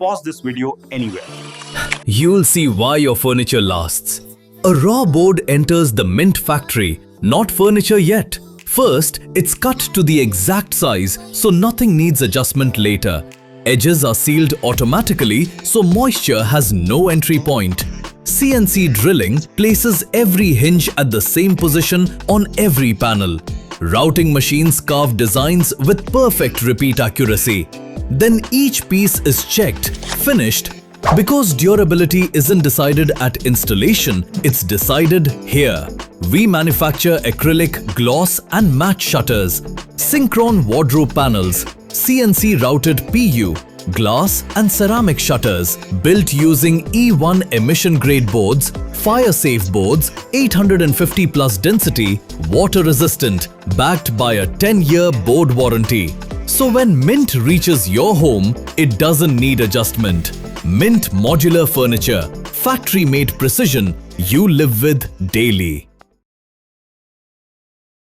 pause this video anywhere. You'll see why your furniture lasts. A raw board enters the Mint factory, not furniture yet. First, it's cut to the exact size so nothing needs adjustment later. Edges are sealed automatically so moisture has no entry point. CNC drilling places every hinge at the same position on every panel. Routing machines carve designs with perfect repeat accuracy. Then each piece is checked, finished. Because durability isn't decided at installation, it's decided here. We manufacture acrylic, gloss and matte shutters, synchron wardrobe panels, CNC routed PU, glass and ceramic shutters built using E1 emission grade boards, fire-safe boards, 850 plus density, water resistant, backed by a 10-year board warranty. So when Mint reaches your home, it doesn't need adjustment. Mint Modular Furniture, factory-made precision you live with daily.